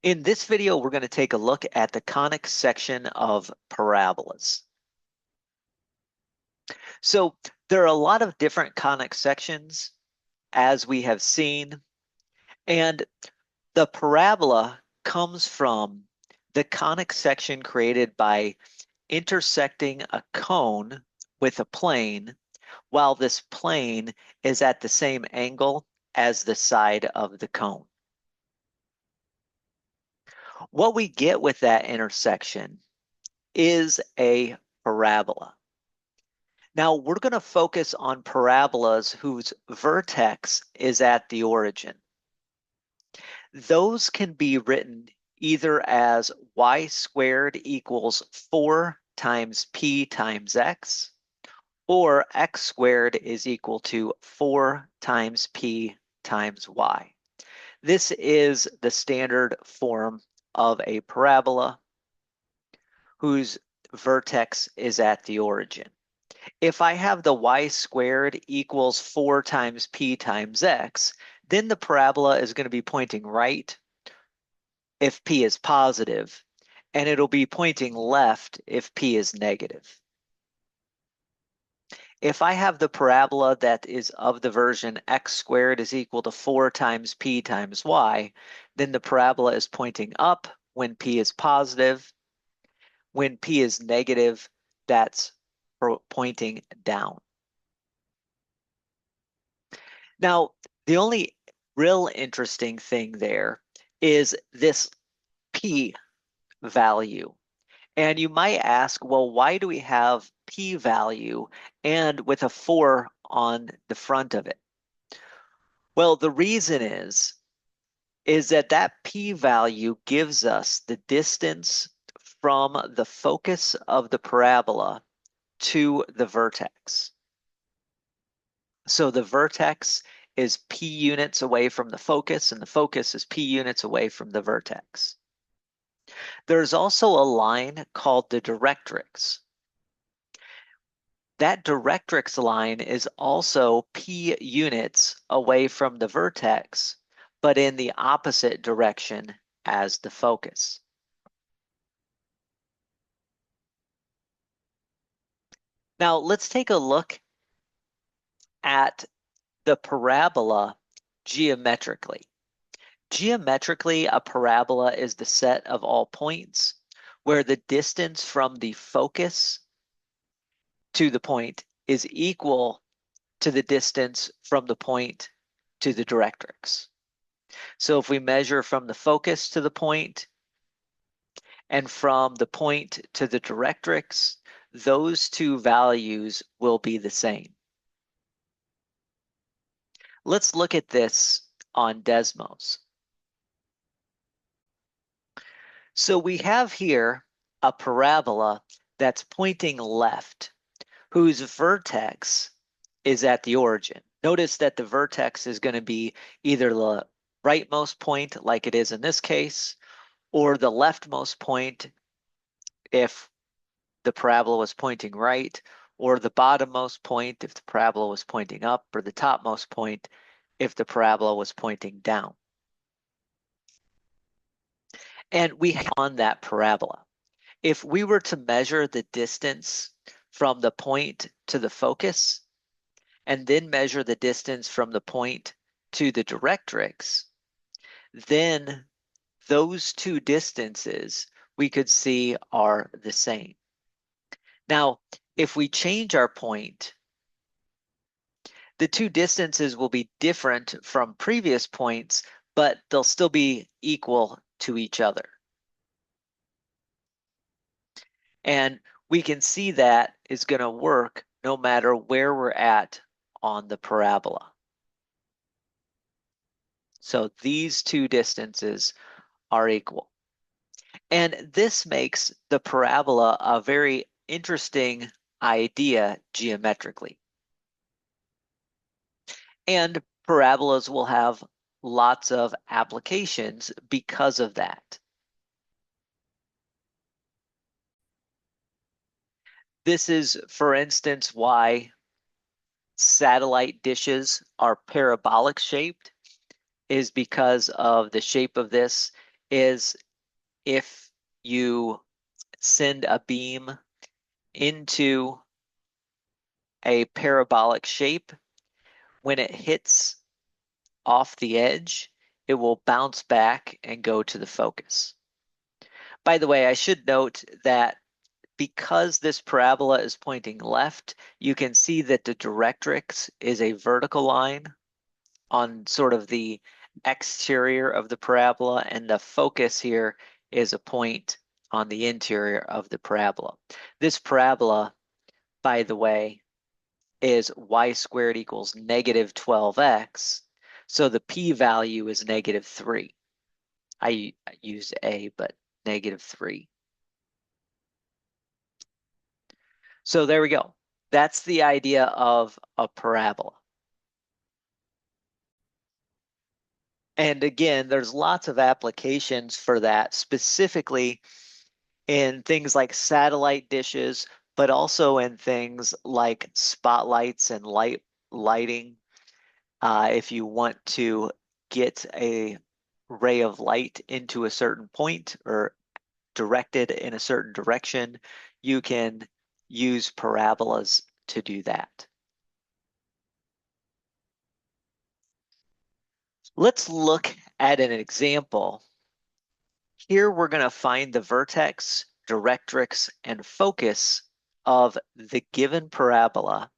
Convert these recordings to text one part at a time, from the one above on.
In this video, we're going to take a look at the conic section of parabolas. So there are a lot of different conic sections, as we have seen, and the parabola comes from the conic section created by intersecting a cone with a plane, while this plane is at the same angle as the side of the cone. What we get with that intersection is a parabola. Now we're going to focus on parabolas whose vertex is at the origin. Those can be written either as y squared equals 4 times p times x, or x squared is equal to 4 times p times y. This is the standard form of a parabola whose vertex is at the origin. If I have the y squared equals 4 times p times x, then the parabola is going to be pointing right if p is positive, and it'll be pointing left if p is negative. If I have the parabola that is of the version x squared is equal to 4 times p times y, then the parabola is pointing up when p is positive. When p is negative, that's pointing down. Now, the only real interesting thing there is this p value. And you might ask, well, why do we have p value and with a 4 on the front of it? Well, the reason is that p value gives us the distance from the focus of the parabola to the vertex. So the vertex is p units away from the focus, and the focus is p units away from the vertex. There's also a line called the directrix. That directrix line is also p units away from the vertex, but in the opposite direction as the focus. Now let's take a look at the parabola geometrically. Geometrically, a parabola is the set of all points where the distance from the focus to the point is equal to the distance from the point to the directrix. So if we measure from the focus to the point and from the point to the directrix, those two values will be the same. Let's look at this on Desmos. So we have here a parabola that's pointing left, whose vertex is at the origin. Notice that the vertex is going to be either the rightmost point, like it is in this case, or the leftmost point if the parabola was pointing right, or the bottommost point if the parabola was pointing up, or the topmost point if the parabola was pointing down. And we have on that parabola. If we were to measure the distance from the point to the focus, and then measure the distance from the point to the directrix, then those two distances we could see are the same. Now, if we change our point, the two distances will be different from previous points, but they'll still be equal to each other. And we can see that is going to work no matter where we're at on the parabola. So these two distances are equal. And this makes the parabola a very interesting idea geometrically. And parabolas will have lots of applications because of that. This is, for instance, why satellite dishes are parabolic shaped, is because of the shape of this. is if you send a beam into a parabolic shape, when it hits off the edge, it will bounce back and go to the focus. By the way, I should note that because this parabola is pointing left, you can see that the directrix is a vertical line on sort of the exterior of the parabola, and the focus here is a point on the interior of the parabola. This parabola, by the way, is y squared equals negative 12x, so the p-value is negative 3. I used a, but negative 3. So there we go. That's the idea of a parabola. And again, there's lots of applications for that, specifically in things like satellite dishes, but also in things like spotlights and lighting. If you want to get a ray of light into a certain point or directed in a certain direction, you can use parabolas to do that. Let's look at an example. Here we're going to find the vertex, directrix, and focus of the given parabola,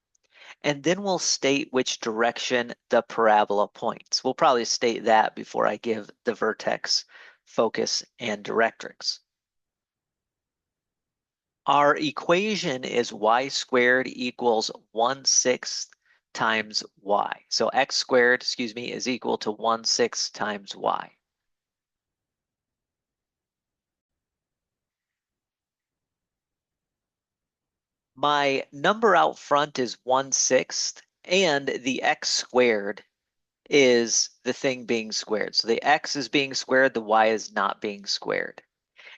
and then we'll state which direction the parabola points. We'll probably state that before I give the vertex, focus, and directrix. Our equation is y squared equals 1/6 times y. So x squared, excuse me, is equal to 1/6 times y. My number out front is 1/6, and the x squared is the thing being squared. So the x is being squared, the y is not being squared.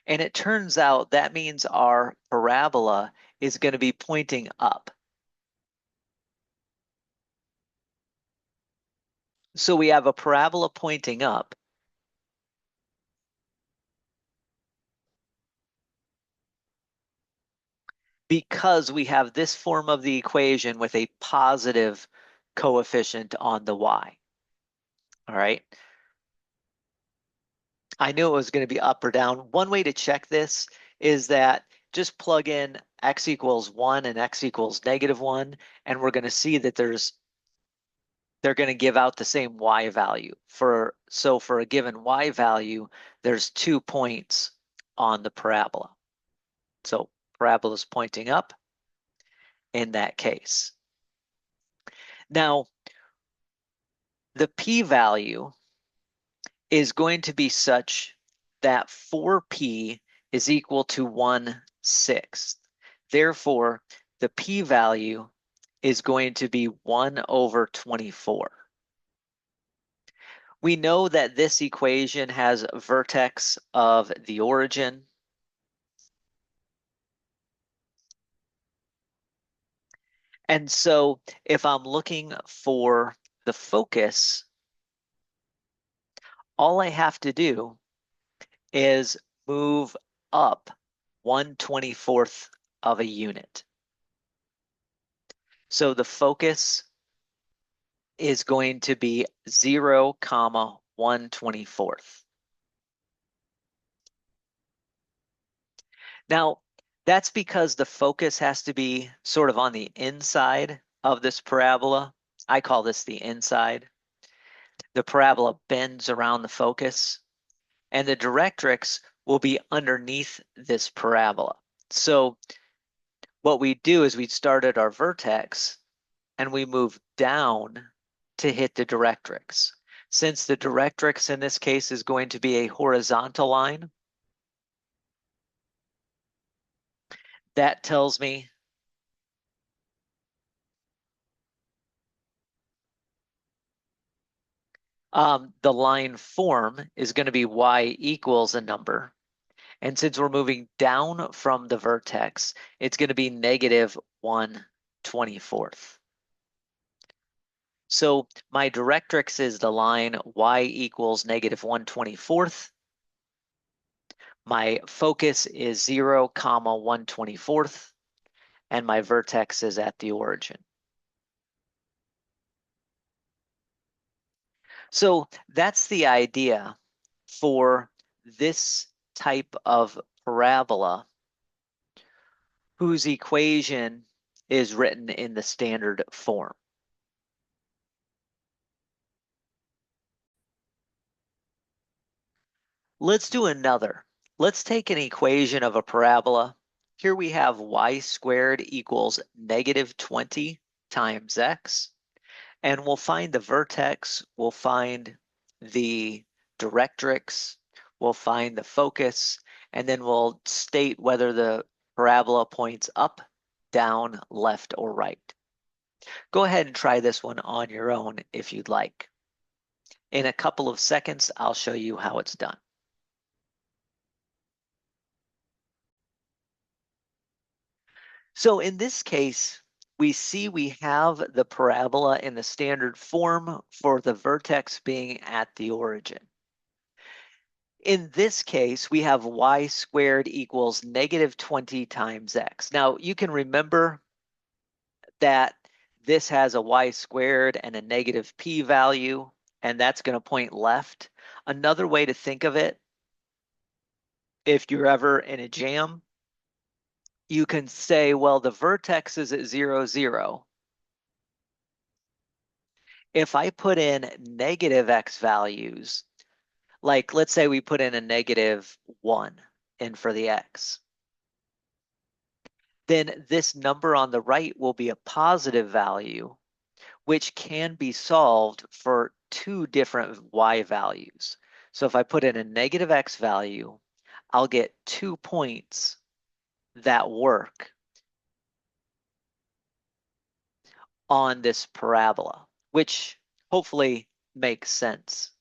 And it turns out that means our parabola is going to be pointing up. So we have a parabola pointing up. Because we have this form of the equation with a positive coefficient on the y. All right. I knew it was going to be up or down. One way to check this is that just plug in x equals 1 and x equals -1, and we're going to see that they're going to give out the same y value. So for a given y value, there's 2 points on the parabola. So parabola is pointing up in that case. Now, the p-value is going to be such that 4p is equal to 1/6. Therefore, the p-value is going to be 1/24. We know that this equation has a vertex of the origin. And so if I'm looking for the focus, all I have to do is move up 1/24 of a unit. So the focus is going to be 0, 1/24. Now, that's because the focus has to be sort of on the inside of this parabola. I call this the inside. The parabola bends around the focus, and the directrix will be underneath this parabola. So what we do is we start at our vertex and we move down to hit the directrix. Since the directrix in this case is going to be a horizontal line, that tells me the line form is going to be y equals a number. And since we're moving down from the vertex, it's going to be -1/24. So my directrix is the line y equals -1/24. My focus is 0, 1/24, and my vertex is at the origin. So that's the idea for this type of parabola whose equation is written in the standard form. Let's do another. Let's take an equation of a parabola. Here we have y squared equals -20 times x, and we'll find the vertex, we'll find the directrix, we'll find the focus, and then we'll state whether the parabola points up, down, left, or right. Go ahead and try this one on your own if you'd like. In a couple of seconds, I'll show you how it's done. So in this case, we see we have the parabola in the standard form for the vertex being at the origin. In this case, we have y squared equals -20 times x. Now, you can remember that this has a y squared and a negative p-value, and that's going to point left. Another way to think of it, if you're ever in a jam, you can say, well, the vertex is at 0, 0. If I put in negative x values, like let's say we put in a -1 in for the x, then this number on the right will be a positive value, which can be solved for two different y values. So if I put in a negative x value, I'll get 2 points that work on this parabola, which hopefully makes sense.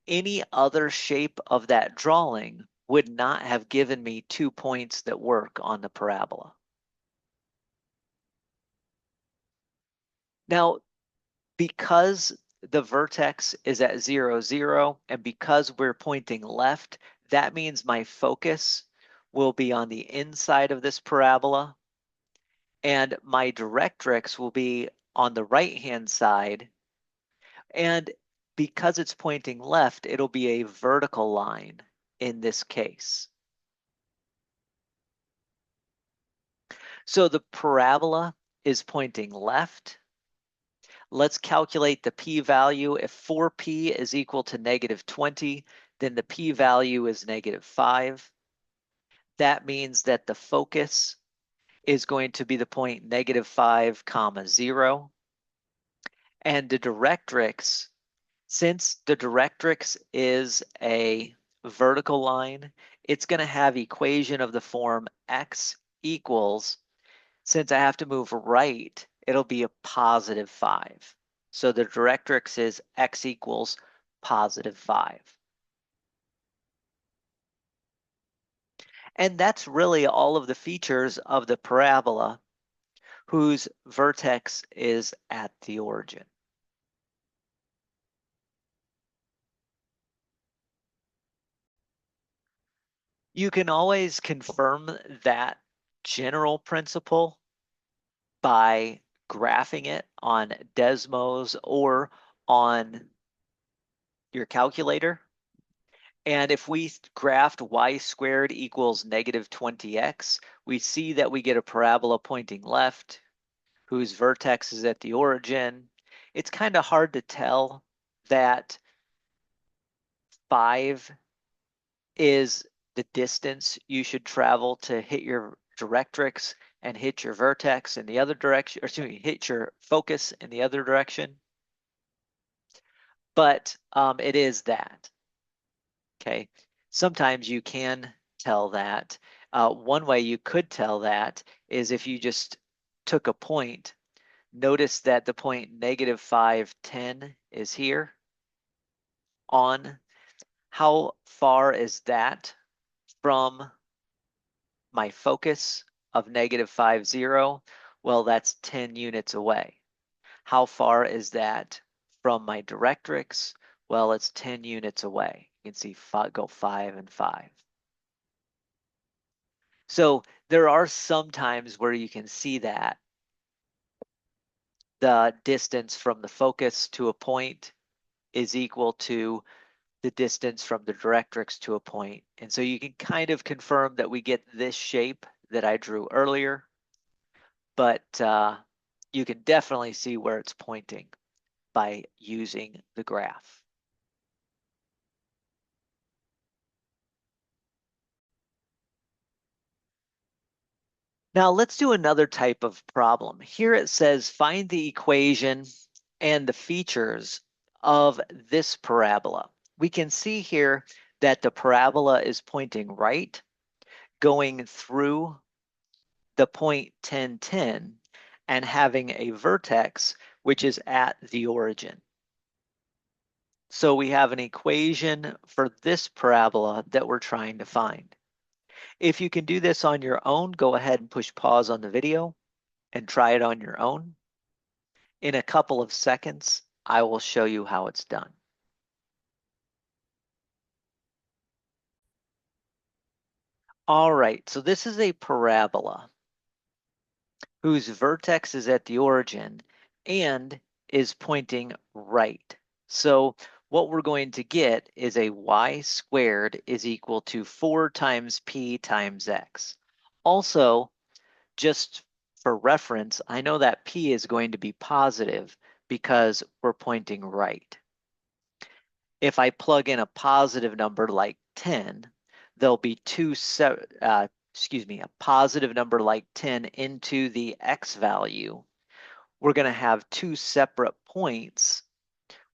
Any other shape of that drawing would not have given me 2 points that work on the parabola. Now, because the vertex is at 0, 0, and because we're pointing left, that means my focus will be on the inside of this parabola, and my directrix will be on the right-hand side. And because it's pointing left, it'll be a vertical line in this case. So the parabola is pointing left. Let's calculate the p-value. If 4p is equal to -20, then the p-value is -5. That means that the focus is going to be the point -5, 0. And the directrix, since the directrix is a vertical line, it's going to have equation of the form x equals, since I have to move right, it'll be a +5. So the directrix is x equals +5. And that's really all of the features of the parabola whose vertex is at the origin. You can always confirm that general principle by graphing it on Desmos or on your calculator. And if we graphed y squared equals -20x, we see that we get a parabola pointing left, whose vertex is at the origin. It's kind of hard to tell that 5 is the distance you should travel to hit your directrix and hit your vertex in the other direction, or excuse me, hit your focus in the other direction. But it is that. Okay. Sometimes you can tell that. One way you could tell that is if you just took a point, notice that the point -5, 10 is here on. How far is that from my focus of -5, 0? Well, that's 10 units away. How far is that from my directrix? Well, it's 10 units away. You can see go 5 and 5. So there are some times where you can see that the distance from the focus to a point is equal to the distance from the directrix to a point. And so you can kind of confirm that we get this shape that I drew earlier, but you can definitely see where it's pointing by using the graph. Now let's do another type of problem. Here it says find the equation and the features of this parabola. We can see here that the parabola is pointing right, going through the point 10, 10, and having a vertex which is at the origin. So we have an equation for this parabola that we're trying to find. If you can do this on your own, go ahead and push pause on the video and try it on your own. In a couple of seconds, I will show you how it's done. All right, so this is a parabola whose vertex is at the origin and is pointing right. So what we're going to get is a y squared is equal to 4 times p times x. Also, just for reference, I know that p is going to be positive because we're pointing right. If I plug in a positive number like 10, there'll be a positive number like 10 into the x value. We're going to have two separate points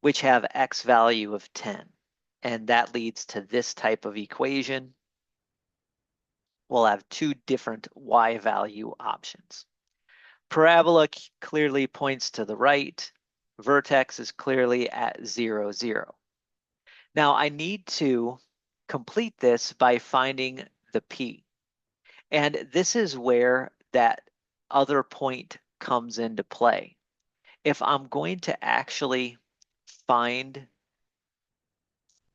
which have x value of 10. And that leads to this type of equation. We'll have two different y value options. Parabola clearly points to the right. Vertex is clearly at 0, 0. Now I need to complete this by finding the p. And this is where that other point comes into play. If I'm going to actually find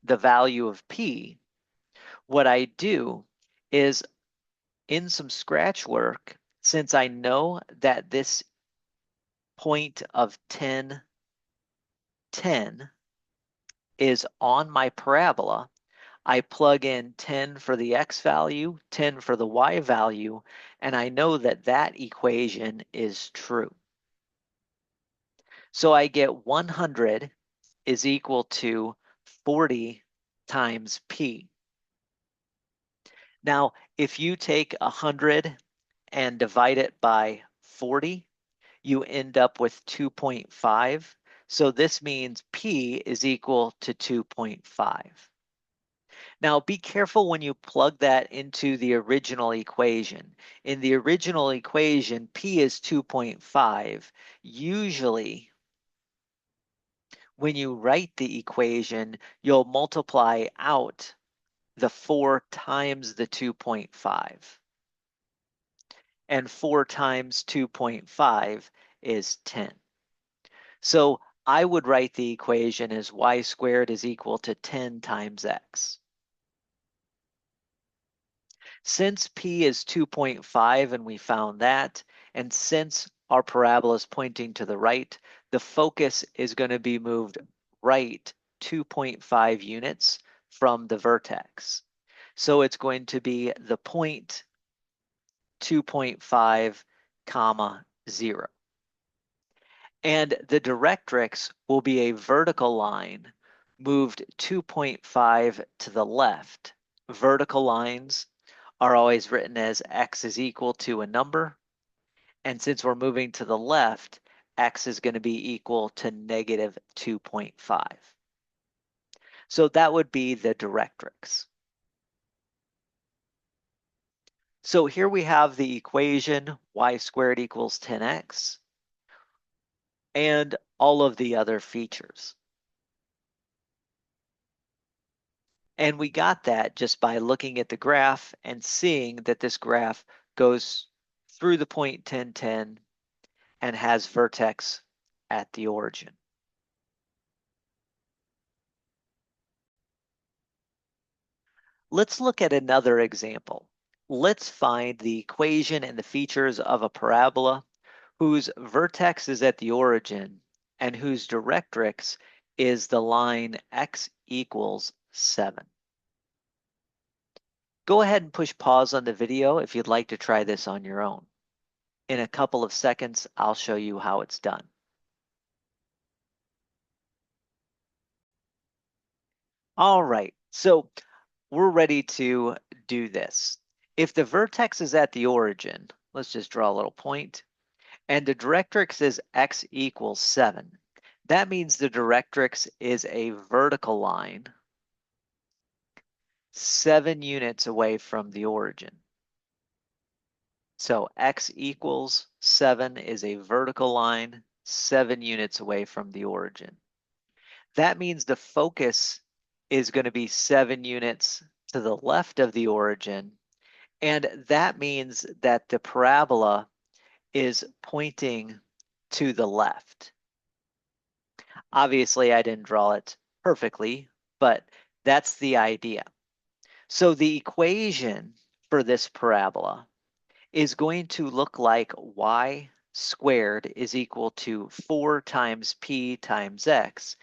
the value of p, what I do is in some scratch work, since I know that this point of 10, 10 is on my parabola, I plug in 10 for the x value, 10 for the y value, and I know that that equation is true. So I get 100 is equal to 40 times p. Now, if you take 100 and divide it by 40, you end up with 2.5. So this means p is equal to 2.5. Now be careful when you plug that into the original equation. In the original equation, p is 2.5. Usually, when you write the equation, you'll multiply out the 4 times the 2.5. And 4 times 2.5 is 10. So I would write the equation as y squared is equal to 10 times x. Since p is 2.5 and we found that, and since our parabola is pointing to the right, the focus is going to be moved right 2.5 units from the vertex. So it's going to be the point 2.5, comma 0. And the directrix will be a vertical line moved 2.5 to the left. Vertical lines are always written as x is equal to a number. And since we're moving to the left, x is going to be equal to negative 2.5. So that would be the directrix. So here we have the equation y squared equals 10x and all of the other features. And we got that just by looking at the graph and seeing that this graph goes through the point 10, 10 and has vertex at the origin. Let's look at another example. Let's find the equation and the features of a parabola whose vertex is at the origin and whose directrix is the line x equals 7. Go ahead and push pause on the video if you'd like to try this on your own. In a couple of seconds, I'll show you how it's done. All right, so we're ready to do this. If the vertex is at the origin, let's just draw a little point, and the directrix is x equals 7. That means the directrix is a vertical line 7 units away from the origin. So x equals 7 is a vertical line 7 units away from the origin. That means the focus is going to be 7 units to the left of the origin, and that means that the parabola is pointing to the left. Obviously, I didn't draw it perfectly, but that's the idea. So the equation for this parabola is going to look like y squared is equal to 4 times p times x.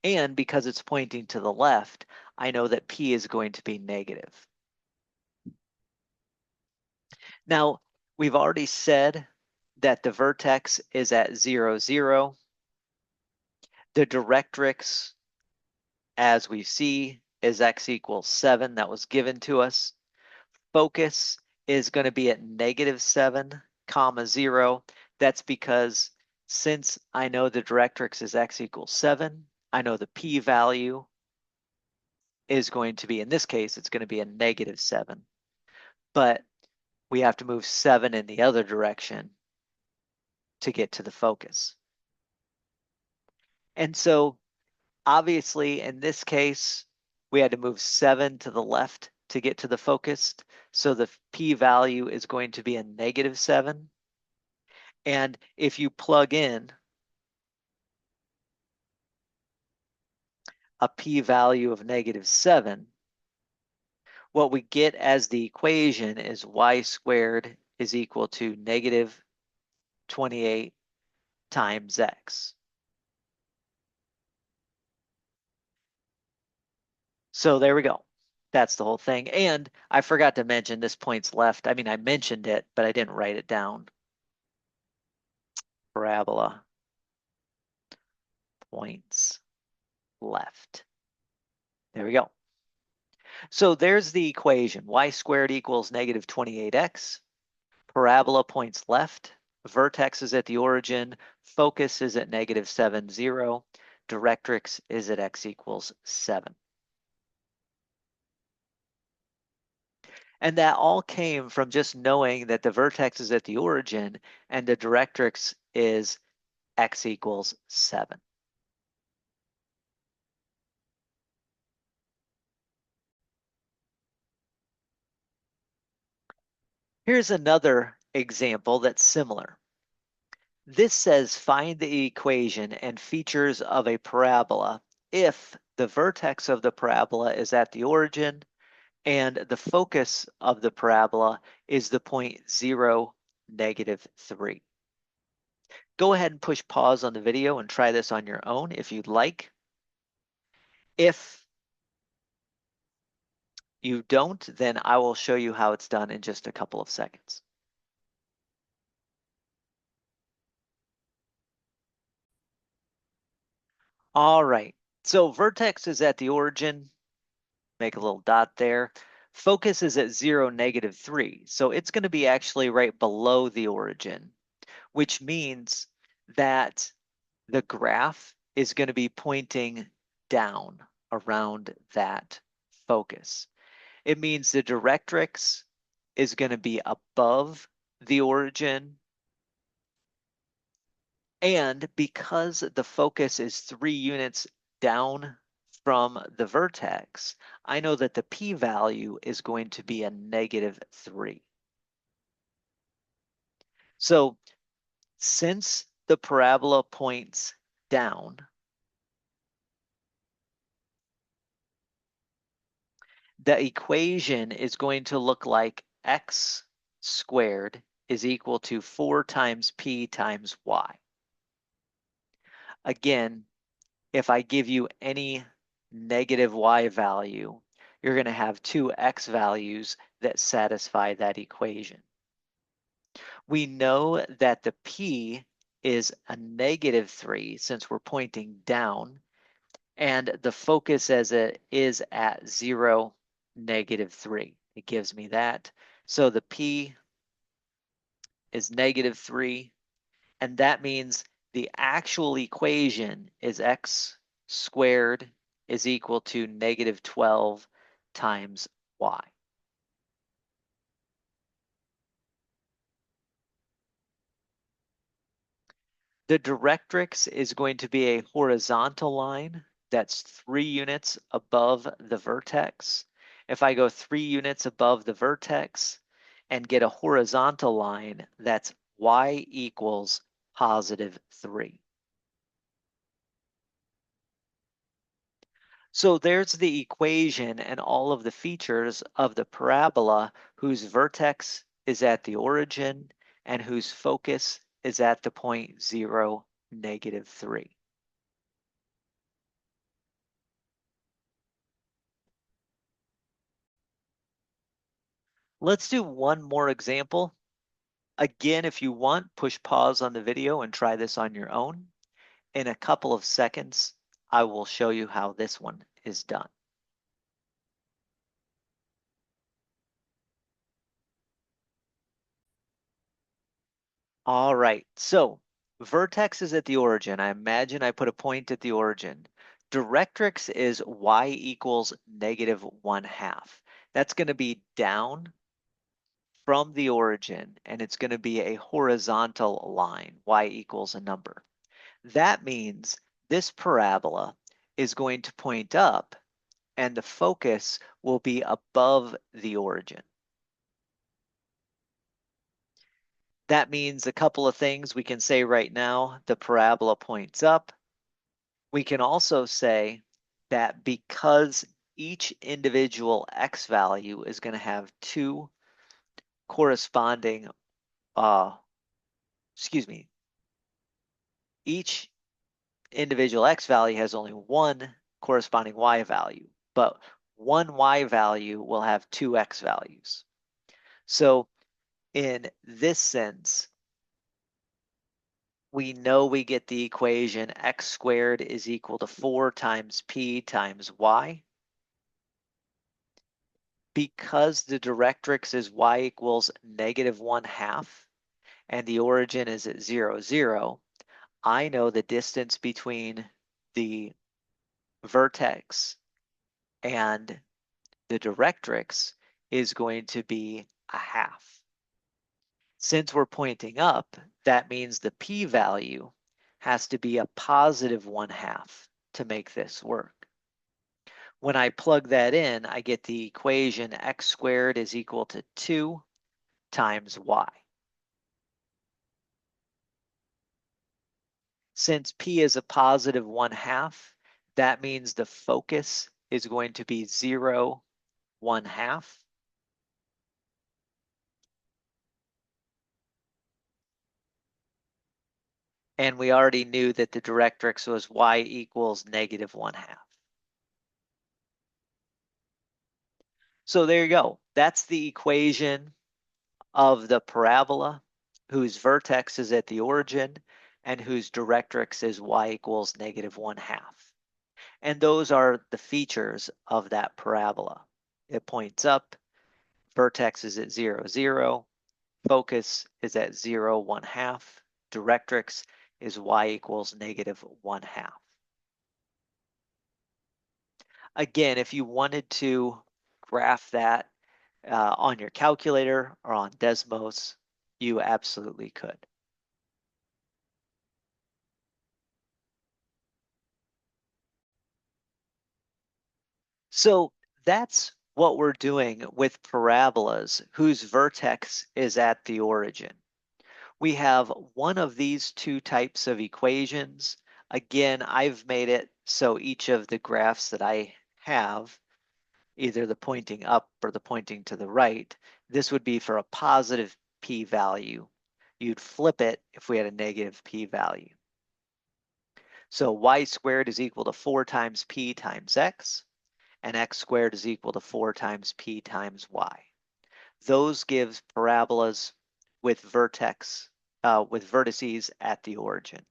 And because it's pointing to the left, I know that p is going to be negative. Now, we've already said that the vertex is at 0, 0. The directrix, as we see, is x equals 7. That was given to us. Focus is going to be at negative 7, comma 0. That's because since I know the directrix is x equals 7, I know the p-value is going to be, in this case, it's going to be a negative 7. But we have to move 7 in the other direction to get to the focus. And so obviously in this case, we had to move 7 to the left to get to the focus. So the p-value is going to be a negative 7. And if you plug in a p-value of negative 7, what we get as the equation is y squared is equal to negative 28 times x. So there we go. That's the whole thing. And I forgot to mention this point's left. I mean, I mentioned it, but I didn't write it down. Parabola points left. There we go. So there's the equation. Y squared equals negative 28x. Parabola points left. Vertex is at the origin. Focus is at negative 7, 0. Directrix is at x equals 7. And that all came from just knowing that the vertex is at the origin and the directrix is x equals 7. Here's another example that's similar. This says find the equation and features of a parabola if the vertex of the parabola is at the origin and the focus of the parabola is the point 0, negative 3. Go ahead and push pause on the video and try this on your own if you'd like. If you don't, then I will show you how it's done in just a couple of seconds. All right, so vertex is at the origin, make a little dot there. Focus is at 0, negative 3, so it's going to be actually right below the origin, which means that the graph is going to be pointing down around that focus. It means the directrix is going to be above the origin. And because the focus is 3 units down from the vertex, I know that the p-value is going to be a negative 3. So since the parabola points down, The equation is going to look like x squared is equal to 4 times p times y. Again, if I give you any negative y value, you're going to have two x values that satisfy that equation. We know that the p is a negative 3 since we're pointing down, and the focus as it is at 0, negative 3. It gives me that. So the p is negative 3, and that means the actual equation is x squared is equal to negative 12 times y. The directrix is going to be a horizontal line that's 3 units above the vertex. If I go 3 units above the vertex and get a horizontal line, that's y equals positive 3. So there's the equation and all of the features of the parabola whose vertex is at the origin and whose focus is at the point 0, negative 3. Let's do one more example. Again, if you want, push pause on the video and try this on your own. In a couple of seconds, I will show you how this one is done. All right, so vertex is at the origin. I imagine I put a point at the origin. Directrix is y equals negative 1/2. That's going to be down from the origin, and it's going to be a horizontal line, y equals a number. That means this parabola is going to point up, and the focus will be above the origin. That means a couple of things we can say right now. The parabola points up. We can also say that because each individual x value is going to have two corresponding, each individual x value has only one corresponding y value, but one y value will have two x values. So in this sense, we know we get the equation x squared is equal to 4 times p times y. Because the directrix is y equals negative 1/2 and the origin is at 0, 0, I know the distance between the vertex and the directrix is going to be 1/2. Since we're pointing up, that means the p-value has to be a positive 1/2 to make this work. When I plug that in, I get the equation x squared is equal to 2 times y. Since p is a positive 1/2, that means the focus is going to be 0, 1/2. And we already knew that the directrix was y equals negative 1/2. So there you go. That's the equation of the parabola whose vertex is at the origin and whose directrix is y equals negative 1/2. And those are the features of that parabola. It points up, vertex is at 0, 0, focus is at 0, 1/2, directrix is y equals negative 1/2. Again, if you wanted to graph that on your calculator or on Desmos, you absolutely could. So that's what we're doing with parabolas whose vertex is at the origin. We have one of these two types of equations. Again, I've made it so each of the graphs that I have either the pointing up or the pointing to the right. This would be for a positive p-value. You'd flip it if we had a negative p-value. So y squared is equal to 4 times p times x, and x squared is equal to 4 times p times y. Those give parabolas with vertex, with vertices at the origin.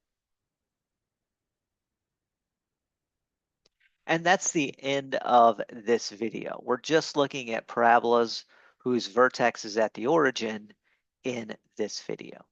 And that's the end of this video. We're just looking at parabolas whose vertex is at the origin in this video.